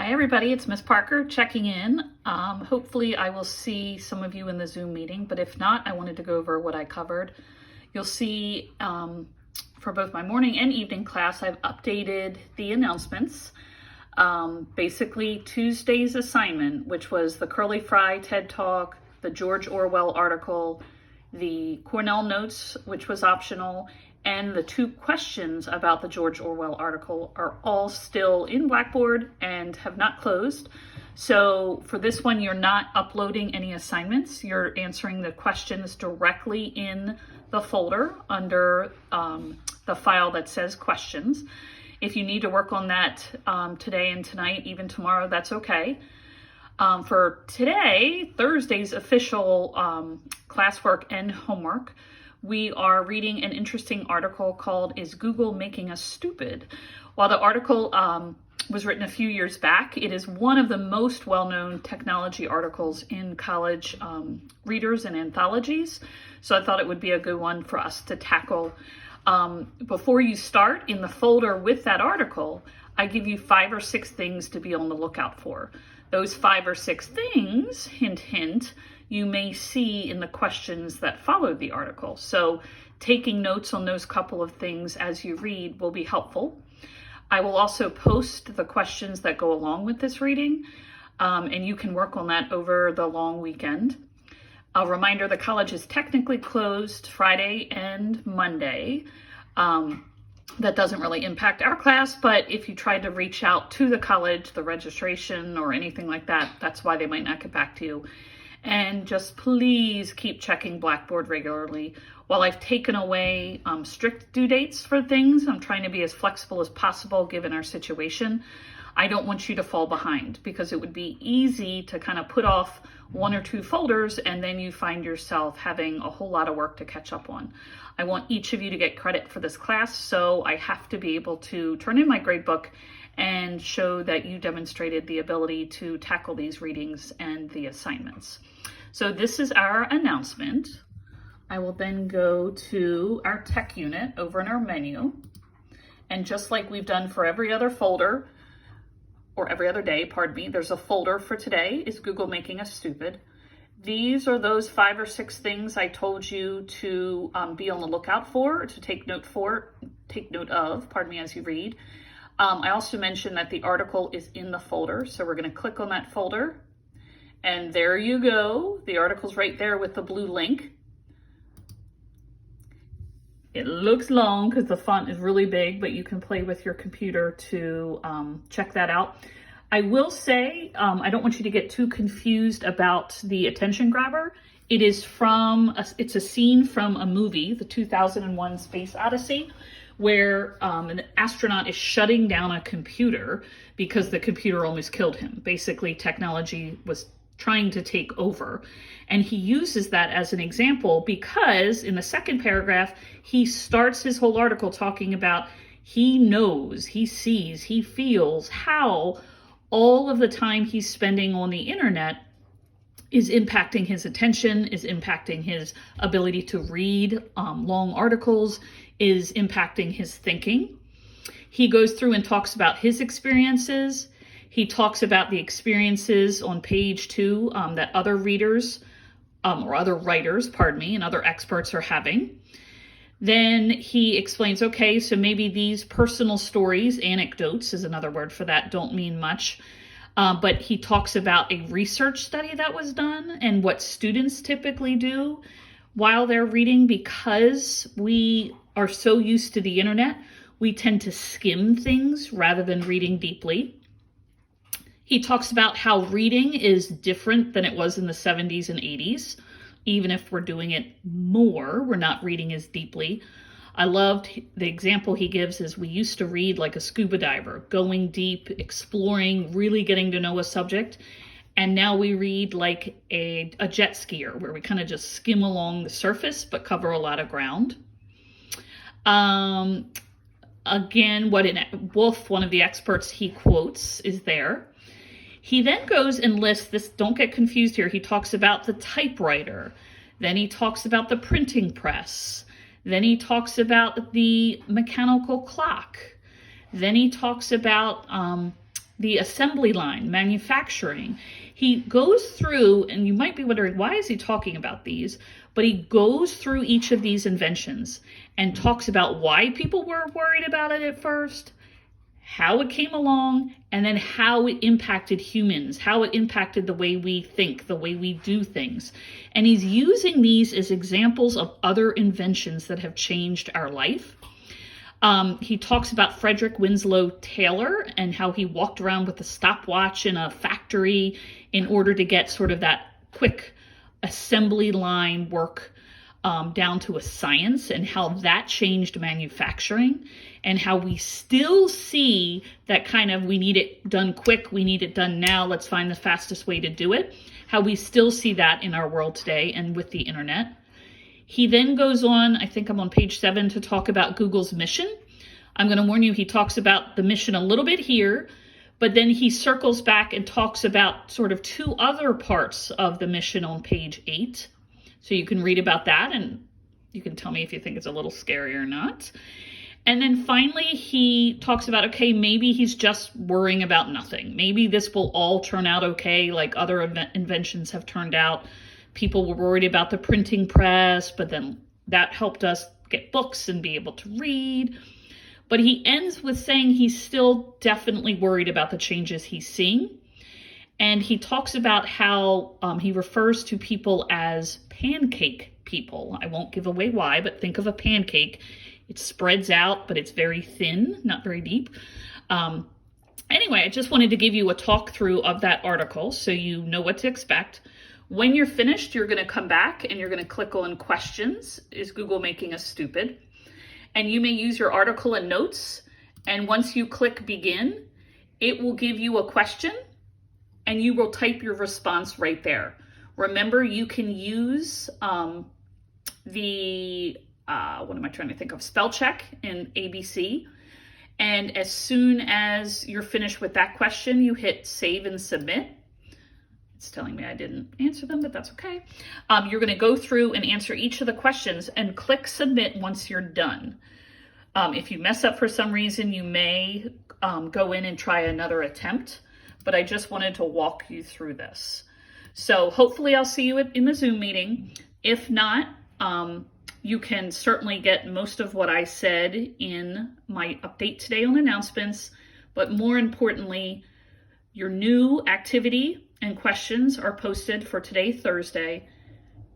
Hi everybody, it's Miss Parker checking in. Hopefully I will see some of you in the Zoom meeting, but if not, I wanted to go over what I covered. You'll see for both my morning and evening class, I've updated the announcements. Basically Tuesday's assignment, which was the Curly Fry TED Talk, the George Orwell article, the Cornell notes, which was optional, and the 2 questions about the George Orwell article are all still in Blackboard and have not closed. So for this one, you're not uploading any assignments. You're answering the questions directly in the folder under the file that says questions. If you need to work on that today and tonight, even tomorrow, that's okay. For today, Thursday's official classwork and homework, we are reading an interesting article called "Is Google Making Us Stupid?" While the article was written a few years back, it is one of the most well-known technology articles in college readers and anthologies. So I thought it would be a good one for us to tackle. Before you start, in the folder with that article, I give you 5 or 6 things to be on the lookout for. Those 5 or 6 things, hint, hint, you may see in the questions that follow the article. So taking notes on those couple of things as you read will be helpful. I will also post the questions that go along with this reading, and you can work on that over the long weekend. A reminder, the college is technically closed Friday and Monday. That doesn't really impact our class, but if you tried to reach out to the college, the registration or anything like that, that's why they might not get back to you. And just please keep checking Blackboard regularly. While I've taken away strict due dates for things, I'm trying to be as flexible as possible given our situation. I don't want you to fall behind because it would be easy to kind of put off 1 or 2 folders and then you find yourself having a whole lot of work to catch up on. I want each of you to get credit for this class, so I have to be able to turn in my gradebook and show that you demonstrated the ability to tackle these readings and the assignments. So this is our announcement. I will then go to our tech unit over in our menu. And just like we've done for every other folder, or every other day, pardon me, there's a folder for today, Is Google Making Us Stupid? These are those 5 or 6 things I told you to be on the lookout for, to take note of, pardon me, as you read. I also mentioned that the article is in the folder, so we're going to click on that folder, and there you go. The article's right there with the blue link. It looks long because the font is really big, but you can play with your computer to check that out. I will say, I don't want you to get too confused about the attention grabber. It's a scene from a movie, the 2001 Space Odyssey, where an astronaut is shutting down a computer because the computer almost killed him. Basically, technology was trying to take over. And he uses that as an example because in the second paragraph, he starts his whole article talking about he knows, he sees, he feels how all of the time he's spending on the internet is impacting his attention, is impacting his ability to read long articles, is impacting his thinking. He goes through and talks about his experiences. He talks about the experiences on page 2 that other readers or other writers, pardon me, and other experts are having. Then he explains, okay, so maybe these personal stories, anecdotes is another word for that, don't mean much. But he talks about a research study that was done and what students typically do while they're reading. Because we are so used to the internet, we tend to skim things rather than reading deeply. He talks about how reading is different than it was in the 70s and 80s. Even if we're doing it more, we're not reading as deeply. I loved the example he gives is we used to read like a scuba diver, going deep, exploring, really getting to know a subject. And now we read like a jet skier where we kind of just skim along the surface but cover a lot of ground. Again, Wolf, one of the experts he quotes, is there. He then goes and lists this, don't get confused here, he talks about the typewriter, then he talks about the printing press, then he talks about the mechanical clock, then he talks about the assembly line, manufacturing. He goes through, and you might be wondering, why is he talking about these? But he goes through each of these inventions and talks about why people were worried about it at first, how it came along, and then how it impacted humans, how it impacted the way we think, the way we do things. And he's using these as examples of other inventions that have changed our life. He talks about Frederick Winslow Taylor and how he walked around with a stopwatch in a factory in order to get sort of that quick assembly line work down to a science, and how that changed manufacturing, and how we still see that kind of, we need it done quick, we need it done now, let's find the fastest way to do it, how we still see that in our world today and with the internet. He then goes on, I think I'm on page 7, to talk about Google's mission. I'm going to warn you, he talks about the mission a little bit here, but then he circles back and talks about sort of 2 other parts of the mission on page 8. So you can read about that, and you can tell me if you think it's a little scary or not. And then finally, he talks about, okay, maybe he's just worrying about nothing. Maybe this will all turn out okay, like other inventions have turned out. People were worried about the printing press, but then that helped us get books and be able to read. But he ends with saying he's still definitely worried about the changes he's seeing. And he talks about how he refers to people as pancake people. I won't give away why, but think of a pancake. It spreads out, but it's very thin, not very deep. Anyway, I just wanted to give you a talk through of that article so you know what to expect. When you're finished, you're going to come back and you're going to click on questions. Is Google making us stupid? And you may use your article and notes. And once you click begin, it will give you a question and you will type your response right there. Remember, you can use what am I trying to think of? Spell check in ABC. And as soon as you're finished with that question, you hit save and submit. It's telling me I didn't answer them, but that's okay. You're going to go through and answer each of the questions and click submit once you're done. If you mess up for some reason, you may go in and try another attempt, but I just wanted to walk you through this. So hopefully I'll see you in the Zoom meeting. If not, you can certainly get most of what I said in my update today on announcements, but more importantly, your new activity and questions are posted for today, Thursday,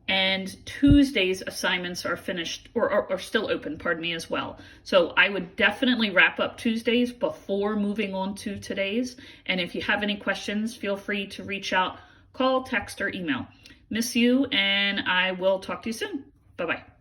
and Tuesday's assignments are finished or are still open, as well. So I would definitely wrap up Tuesdays before moving on to today's. And if you have any questions, feel free to reach out, call, text, or email. Miss you, and I will talk to you soon. Bye-bye.